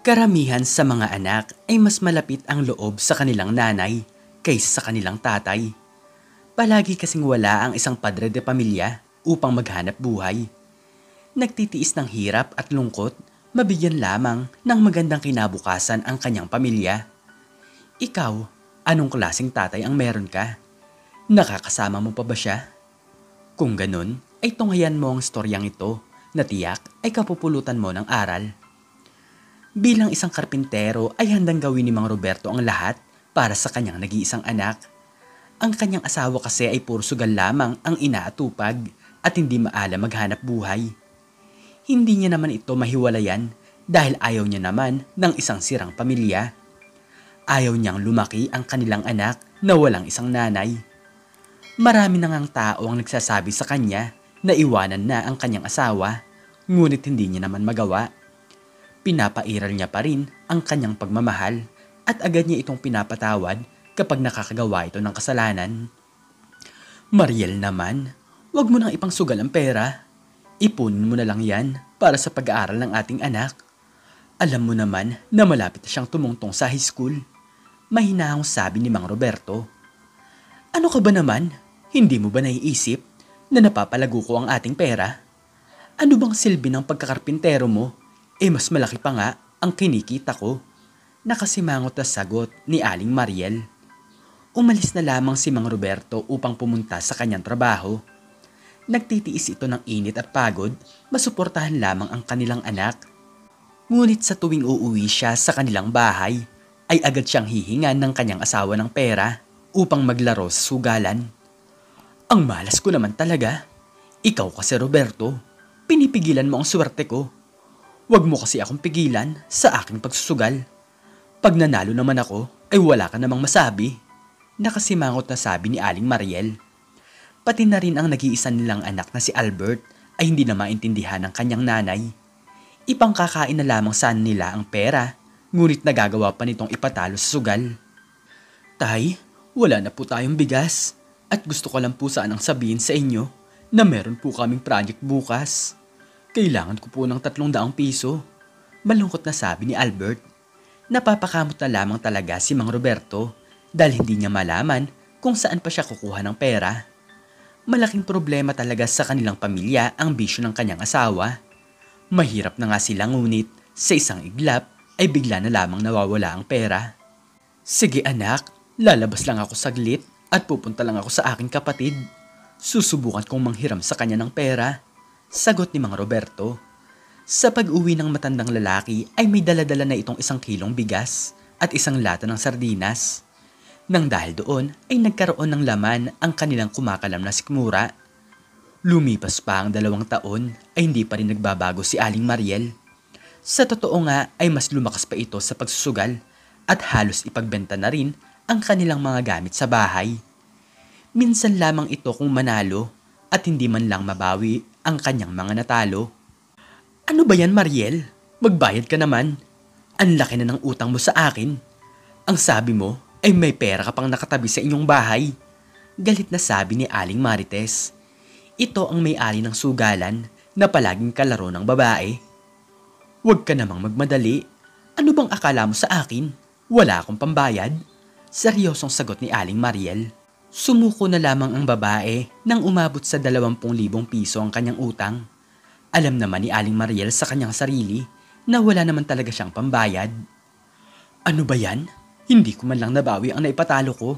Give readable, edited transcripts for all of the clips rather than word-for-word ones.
Karamihan sa mga anak ay mas malapit ang loob sa kanilang nanay kaysa sa kanilang tatay. Palagi kasing wala ang isang padre de pamilya upang maghanap buhay. Nagtitiis ng hirap at lungkot, mabigyan lamang ng magandang kinabukasan ang kanyang pamilya. Ikaw, anong klaseng tatay ang meron ka? Nakakasama mo pa ba siya? Kung ganun, ay tunghayan mo ang storyang ito na tiyak ay kapupulutan mo ng aral. Bilang isang karpintero ay handang gawin ni Mang Roberto ang lahat para sa kanyang nag-iisang anak. Ang kanyang asawa kasi ay puro sugal lamang ang inaatupag at hindi maalam maghanap buhay. Hindi niya naman ito mahiwalayan dahil ayaw niya naman ng isang sirang pamilya. Ayaw niyang lumaki ang kanilang anak na walang isang nanay. Marami na ngang tao ang nagsasabi sa kanya na iwanan na ang kanyang asawa, ngunit hindi niya naman magawa. Pinapairal niya pa rin ang kanyang pagmamahal at agad niya itong pinapatawad kapag nakakagawa ito ng kasalanan. Mariel naman, wag mo nang ipangsugal ang pera. Ipunin mo na lang yan para sa pag-aaral ng ating anak. Alam mo naman na malapit na siyang tumungtong sa high school. Mahinahong sabi ni Mang Roberto. Ano ka ba naman? Hindi mo ba naiisip na napapalago ko ang ating pera? Ano bang silbi ng pagkakarpintero mo? Mas malaki pa nga ang kinikita ko. Nakasimangot na sagot ni Aling Mariel. Umalis na lamang si Mang Roberto upang pumunta sa kanyang trabaho. Nagtitiis ito ng init at pagod, masuportahan lamang ang kanilang anak. Ngunit sa tuwing uuwi siya sa kanilang bahay, ay agad siyang hihingan ng kanyang asawa ng pera upang maglaro sa sugalan. Ang malas ko naman talaga. Ikaw kasi Roberto, pinipigilan mo ang swerte ko. Huwag mo kasi akong pigilan sa aking pagsusugal. Pag nanalo naman ako, ay wala ka namang masabi. Nakasimangot na sabi ni Aling Mariel. Pati na rin ang nag-iisa nilang anak na si Albert ay hindi na maintindihan ng kanyang nanay. Ipangkakain na lamang saan nila ang pera, ngunit nagagawa pa nitong ipatalo sa sugal. Tay, wala na po tayong bigas at gusto ko lang po sanang sabihin sa inyo na meron po kaming project bukas. Kailangan ko po ng 300 piso. Malungkot na sabi ni Albert. Napapakamot na lamang talaga si Mang Roberto dahil hindi niya malaman kung saan pa siya kukuha ng pera. Malaking problema talaga sa kanilang pamilya ang bisyo ng kanyang asawa. Mahirap na nga sila ngunit sa isang iglap ay bigla na lamang nawawala ang pera. Sige anak, lalabas lang ako saglit at pupunta lang ako sa aking kapatid. Susubukan kong manghiram sa kanya ng pera. Sagot ni Mang Roberto. Sa pag-uwi ng matandang lalaki ay may daladala na itong 1 kilong bigas at 1 lata ng sardinas. Nang dahil doon ay nagkaroon ng laman ang kanilang kumakalam na sikmura. Lumipas pa ang 2 taon ay hindi pa rin nagbabago si Aling Mariel. Sa totoo nga ay mas lumakas pa ito sa pagsusugal at halos ipagbenta na rin ang kanilang mga gamit sa bahay. Minsan lamang ito kung manalo at hindi man lang mabawi ang kanyang mga natalo. Ano ba yan Mariel? Magbayad ka naman. Ang laki na ng utang mo sa akin. Ang sabi mo ay may pera ka pang nakatabi sa inyong bahay. Galit na sabi ni Aling Marites. Ito ang may-ari ng sugalan na palaging kalaro ng babae. Huwag ka namang magmadali. Ano bang akala mo sa akin? Wala akong pambayad? Seryosong sagot ni Aling Mariel. Sumuko na lamang ang babae nang umabot sa 20,000 piso ang kanyang utang. Alam naman ni Aling Mariel sa kanyang sarili na wala naman talaga siyang pambayad. Ano ba yan? Hindi ko man lang nabawi ang naipatalo ko.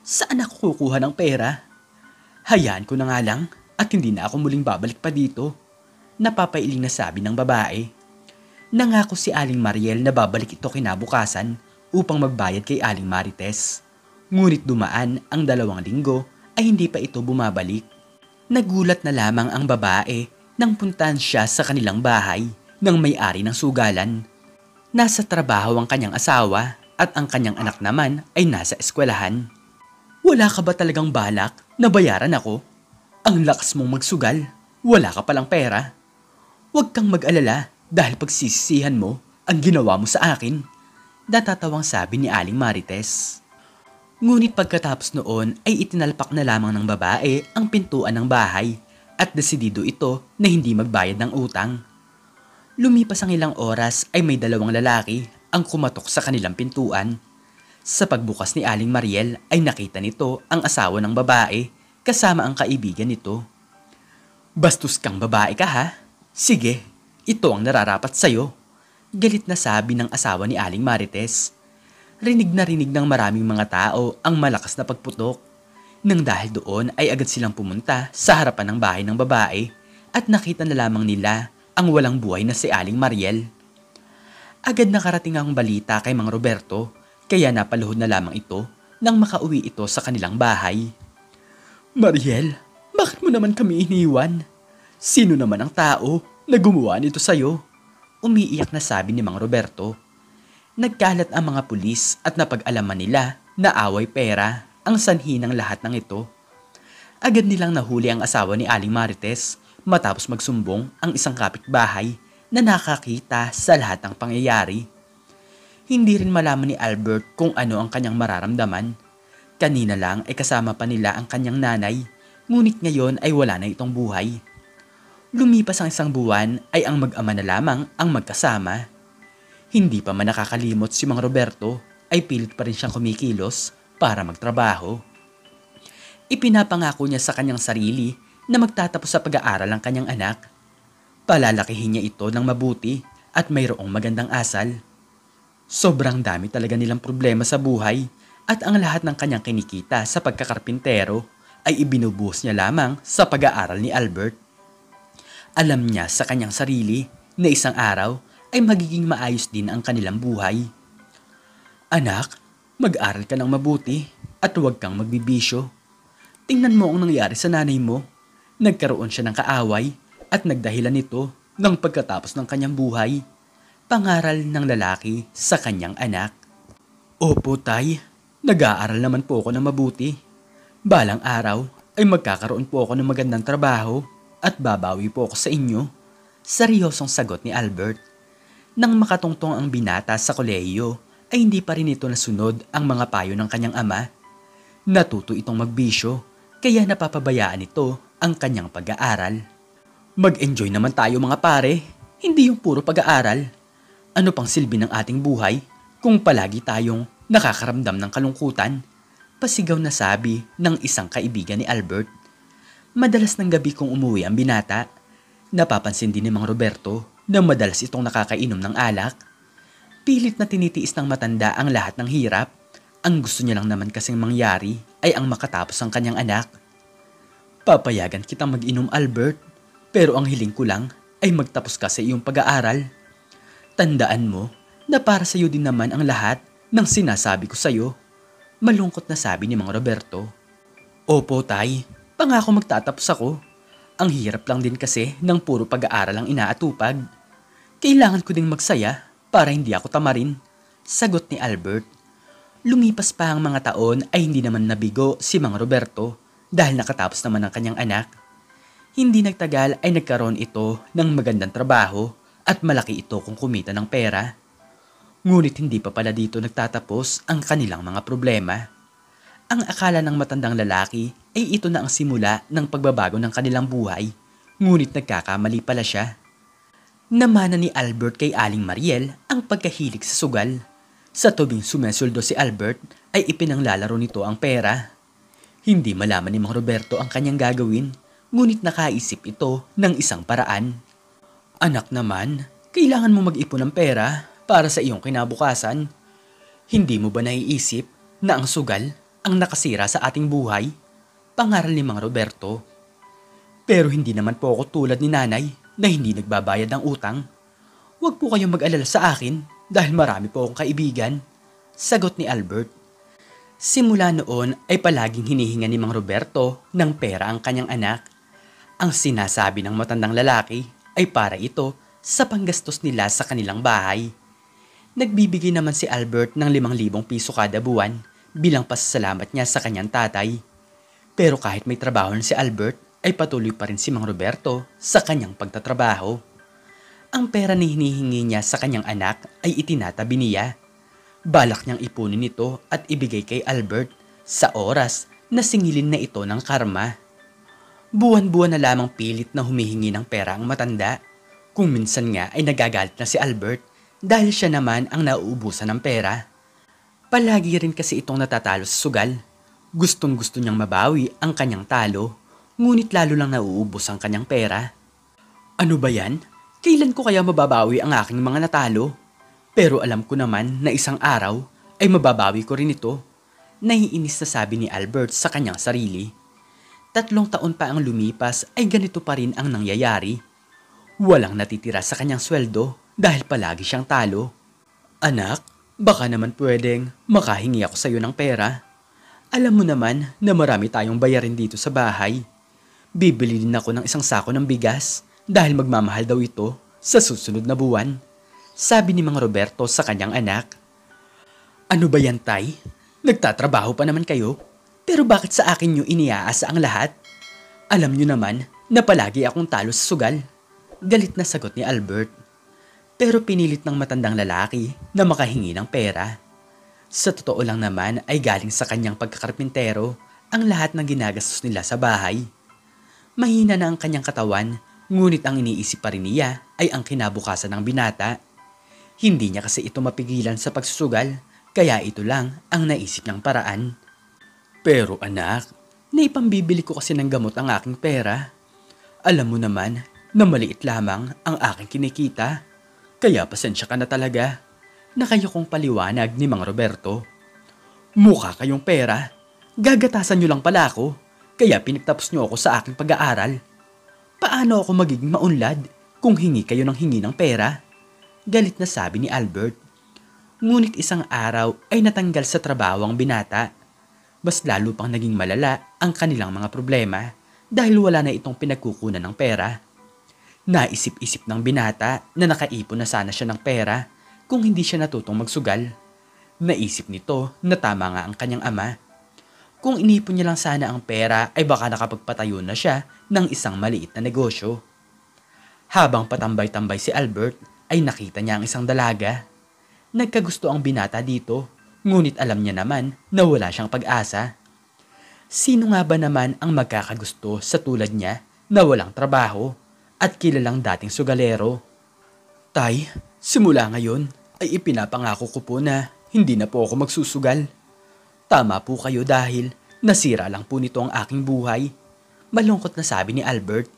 Saan ako kukuha ng pera? Hayaan ko na nga lang at hindi na ako muling babalik pa dito. Napapailing na sabi ng babae. Nangako si Aling Mariel na babalik ito kinabukasan upang magbayad kay Aling Marites. Ngunit dumaan ang 2 linggo ay hindi pa ito bumabalik. Nagulat na lamang ang babae nang puntahan siya sa kanilang bahay ng may-ari ng sugalan. Nasa trabaho ang kanyang asawa at ang kanyang anak naman ay nasa eskwelahan. Wala ka ba talagang balak na bayaran ako? Ang lakas mong magsugal, wala ka palang pera. Huwag kang mag-alala dahil pagsisisihan mo ang ginawa mo sa akin. Natatawang sabi ni Aling Marites. Ngunit pagkatapos noon ay itinalpak na lamang ng babae ang pintuan ng bahay at desidido ito na hindi magbayad ng utang. Lumipas ang ilang oras ay may dalawang lalaki ang kumatok sa kanilang pintuan. Sa pagbukas ni Aling Mariel ay nakita nito ang asawa ng babae kasama ang kaibigan nito. "Bastos kang babae ka ha? Sige, ito ang nararapat sa'yo," galit na sabi ng asawa ni Aling Marites. Rinig na rinig ng maraming mga tao ang malakas na pagputok. Nang dahil doon ay agad silang pumunta sa harapan ng bahay ng babae at nakita na lamang nila ang walang buhay na si Aling Mariel. Agad nakarating ang balita kay Mang Roberto, kaya napaluhod na lamang ito nang makauwi ito sa kanilang bahay. "Mariel, bakit mo naman kami iniwan? Sino naman ang tao na gumawa nito sa'yo?" Umiiyak na sabi ni Mang Roberto. Nagkalat ang mga pulis at napag-alaman nila na away pera ang sanhi ng lahat ng ito. Agad nilang nahuli ang asawa ni Aling Marites matapos magsumbong ang isang kapitbahay na nakakita sa lahat ng pangyayari. Hindi rin malaman ni Albert kung ano ang kanyang mararamdaman. Kanina lang ay kasama pa nila ang kanyang nanay, ngunit ngayon ay wala na itong buhay. Lumipas ang isang buwan ay ang mag-ama na lamang ang magkasama. Hindi pa man nakakalimot si Mang Roberto ay pilit pa rin siyang kumikilos para magtrabaho. Ipinapangako niya sa kanyang sarili na magtatapos sa pag-aaral ang kanyang anak. Palalakihin niya ito ng mabuti at mayroong magandang asal. Sobrang dami talaga nilang problema sa buhay at ang lahat ng kanyang kinikita sa pagkakarpintero ay ibinubuhos niya lamang sa pag-aaral ni Albert. Alam niya sa kanyang sarili na isang araw ay magiging maayos din ang kanilang buhay. "Anak, mag-aral ka ng mabuti at huwag kang magbibisyo. Tingnan mo ang nangyari sa nanay mo. Nagkaroon siya ng kaaway at nagdahilan nito ng pagkatapos ng kanyang buhay." Pangaral ng lalaki sa kanyang anak. "Opo, tay. Nag-aaral naman po ako ng mabuti. Balang araw ay magkakaroon po ako ng magandang trabaho at babawi po ako sa inyo," seryosong sagot ni Albert. Nang makatungtong ang binata sa kolehiyo ay hindi pa rin ito nasunod ang mga payo ng kanyang ama. Natuto itong magbisyo kaya napapabayaan ito ang kanyang pag-aaral. "Mag-enjoy naman tayo mga pare, hindi yung puro pag-aaral. Ano pang silbi ng ating buhay kung palagi tayong nakakaramdam ng kalungkutan?" Pasigaw na sabi ng isang kaibigan ni Albert. Madalas ng gabi kung umuwi ang binata. Napapansin din ni Mang Roberto na madalas itong nakakainom ng alak. Pilit na tinitiis ng matanda ang lahat ng hirap. Ang gusto niya lang naman kasing mangyari ay ang makatapos ang kanyang anak. "Papayagan kitang mag-inom, Albert, pero ang hiling ko lang ay magtapos ka sa iyong pag-aaral. Tandaan mo na para sa iyo din naman ang lahat ng sinasabi ko sa iyo," malungkot na sabi ni Mang Roberto. "Opo, tay. Pangako magtatapos ako. Ang hirap lang din kasi ng puro pag-aaral ang inaatupag. Kailangan ko ding magsaya para hindi ako tamarin," sagot ni Albert. Lumipas pa ang mga taon ay hindi naman nabigo si Mang Roberto dahil nakatapos naman ang kanyang anak. Hindi nagtagal ay nagkaroon ito ng magandang trabaho at malaki ito kung kumita ng pera. Ngunit hindi pa pala dito nagtatapos ang kanilang mga problema. Ang akala ng matandang lalaki ay ito na ang simula ng pagbabago ng kanilang buhay, ngunit nagkakamali pala siya. Namana ni Albert kay Aling Mariel ang pagkahilig sa sugal. Sa tubing sumesuldo si Albert ay ipinanglalaro nito ang pera. Hindi malaman ni Mang Roberto ang kanyang gagawin, ngunit nakaisip ito ng isang paraan. "Anak naman, kailangan mo mag-ipon ng pera para sa iyong kinabukasan. Hindi mo ba naiisip na ang sugal ang nakasira sa ating buhay?" Pangaral ni Mang Roberto. "Pero hindi naman po ako tulad ni nanay na hindi nagbabayad ng utang. Huwag po kayong mag-alala sa akin dahil marami po akong kaibigan," sagot ni Albert. Simula noon ay palaging hinihinga ni Mang Roberto ng pera ang kanyang anak. Ang sinasabi ng matandang lalaki ay para ito sa panggastos nila sa kanilang bahay. Nagbibigay naman si Albert ng 5,000 piso kada buwan bilang pasasalamat niya sa kanyang tatay. Pero kahit may trabaho na si Albert, ay patuloy pa rin si Mang Roberto sa kanyang pagtatrabaho. Ang pera na hinihingi niya sa kanyang anak ay itinatabi niya. Balak niyang ipunin ito at ibigay kay Albert sa oras na singilin na ito ng karma. Buwan-buwan na lamang pilit na humihingi ng pera ang matanda. Kung minsan nga ay nagagalit na si Albert dahil siya naman ang nauubusan ng pera. Palagi rin kasi itong natatalo sa sugal. Gustong gusto niyang mabawi ang kanyang talo, ngunit lalo lang nauubos ang kanyang pera. Ano ba yan? Kailan ko kaya mababawi ang aking mga natalo? Pero alam ko naman na isang araw ay mababawi ko rin ito. Naiinis na sabi ni Albert sa kanyang sarili. 3 taon pa ang lumipas ay ganito pa rin ang nangyayari. Walang natitira sa kanyang sweldo dahil palagi siyang talo. Anak, baka naman pwedeng makahingi ako sa iyo ng pera. Alam mo naman na marami tayong bayarin dito sa bahay. Bibili din ako ng isang sako ng bigas dahil magmamahal daw ito sa susunod na buwan. Sabi ni Mang Roberto sa kanyang anak. Ano ba yan, Tay? Nagtatrabaho pa naman kayo? Pero bakit sa akin nyo iniaasa ang lahat? Alam nyo naman na palagi akong talo sa sugal. Galit na sagot ni Albert. Pero pinilit ng matandang lalaki na makahingi ng pera. Sa totoo lang naman ay galing sa kanyang pagkakarpintero ang lahat ng ginagastos nila sa bahay. Mahina na ang kanyang katawan, ngunit ang iniisip pa rin niya ay ang kinabukasan ng binata. Hindi niya kasi ito mapigilan sa pagsusugal, kaya ito lang ang naisip niyang paraan. Pero anak, naipambibili ko kasi ng gamot ang aking pera. Alam mo naman na maliit lamang ang aking kinikita, kaya pasensya ka na talaga. Nakayo kong paliwanag ni Mang Roberto. Mukha kayong pera. Gagatasan nyo lang pala ako, kaya pinagtapos nyo ako sa aking pag-aaral. Paano ako magiging maunlad kung hingi kayo ng hingi ng pera? Galit na sabi ni Albert. Ngunit isang araw ay natanggal sa trabaho ang binata. Mas lalo pang naging malala ang kanilang mga problema dahil wala na itong pinagkukunan ng pera. Naisip-isip ng binata na nakaipon na sana siya ng pera kung hindi siya natutong magsugal. Naisip nito na tama nga ang kanyang ama. Kung inipon niya lang sana ang pera ay baka nakapagpatayo na siya ng isang maliit na negosyo. Habang patambay-tambay si Albert ay nakita niya ang isang dalaga. Nagkagusto ang binata dito, ngunit alam niya naman na wala siyang pag-asa. Sino nga ba naman ang magkakagusto sa tulad niya na walang trabaho at kilalang dating sugalero? Tay, simula ngayon ay ipinapangako ko po na hindi na po ako magsusugal. Tama po kayo dahil nasira lang po nito ang aking buhay. Malungkot na sabi ni Albert.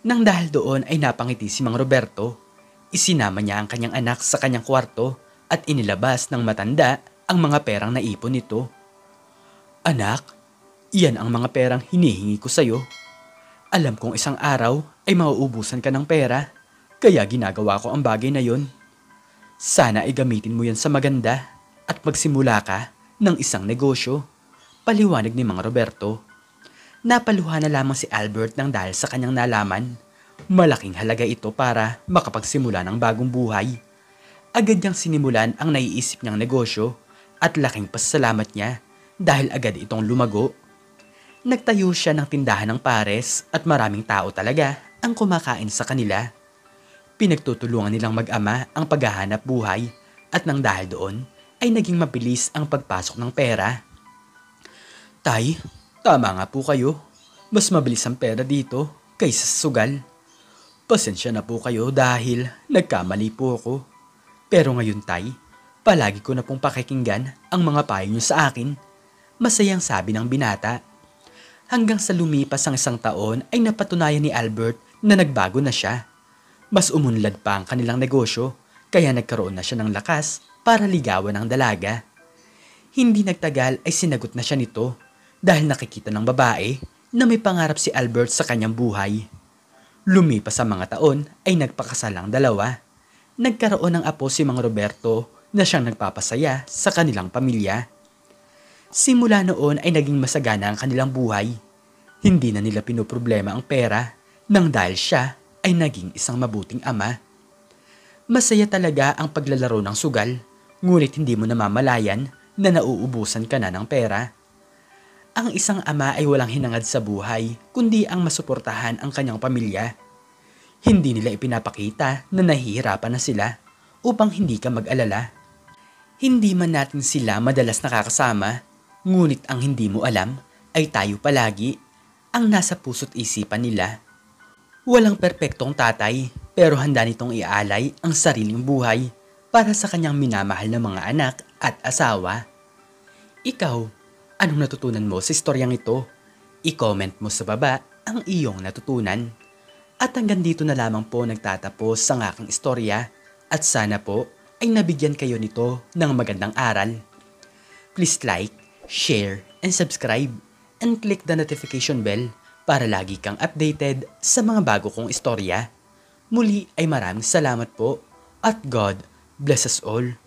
Nang dahil doon ay napangiti si Mang Roberto. Isinama niya ang kanyang anak sa kanyang kwarto at inilabas ng matanda ang mga perang naipon nito. Anak, iyan ang mga perang hinihingi ko sa'yo. Alam kong isang araw ay mauubusan ka ng pera, kaya ginagawa ko ang bagay na yon. Sana ay gamitin mo yan sa maganda at magsimula ka ng isang negosyo, paliwanag ni Mang Roberto. Napaluha na lamang si Albert nang dahil sa kanyang nalaman. Malaking halaga ito para makapagsimula ng bagong buhay. Agad niyang sinimulan ang naiisip niyang negosyo at laking pasasalamat niya dahil agad itong lumago. Nagtayo siya ng tindahan ng pares at maraming tao talaga ang kumakain sa kanila. Pinagtutulungan nilang mag-ama ang paghahanap buhay at nang dahil doon ay naging mabilis ang pagpasok ng pera. Tay, tama nga po kayo. Mas mabilis ang pera dito kaysa sa sugal. Pasensya na po kayo dahil nagkamali po ako. Pero ngayon, Tay, palagi ko na pong pakikinggan ang mga payo niyo sa akin. Masayang sabi ng binata. Hanggang sa lumipas ang 1 taon ay napatunayan ni Albert na nagbago na siya. Mas umunlad pa ang kanilang negosyo kaya nagkaroon na siya ng lakas para ligawan ang dalaga. Hindi nagtagal ay sinagot na siya nito dahil nakikita ng babae na may pangarap si Albert sa kanyang buhay. Lumipas ang mga taon ay nagpakasal ang dalawa. Nagkaroon ng apo si Mang Roberto na siyang nagpapasaya sa kanilang pamilya. Simula noon ay naging masagana ang kanilang buhay. Hindi na nila pinoproblema ang pera nang dahil siya ay naging isang mabuting ama. Masaya talaga ang paglalaro ng sugal, ngunit hindi mo namamalayan na nauubusan ka na ng pera. Ang isang ama ay walang hinangad sa buhay kundi ang masuportahan ang kanyang pamilya. Hindi nila ipinapakita na nahihirapan na sila upang hindi ka mag-alala. Hindi man natin sila madalas nakakasama, ngunit ang hindi mo alam ay tayo palagi ang nasa puso't isipan nila. Walang perpektong tatay, pero handa nitong ialay ang sariling buhay para sa kanyang minamahal na mga anak at asawa. Ikaw, anong natutunan mo sa istoryang ito? I-comment mo sa baba ang iyong natutunan. At hanggang dito na lamang po nagtatapos ang aking istorya at sana po ay nabigyan kayo nito ng magandang aral. Please like, share, and subscribe and click the notification bell para lagi kang updated sa mga bago kong istorya. Muli ay maraming salamat po at God bless us all.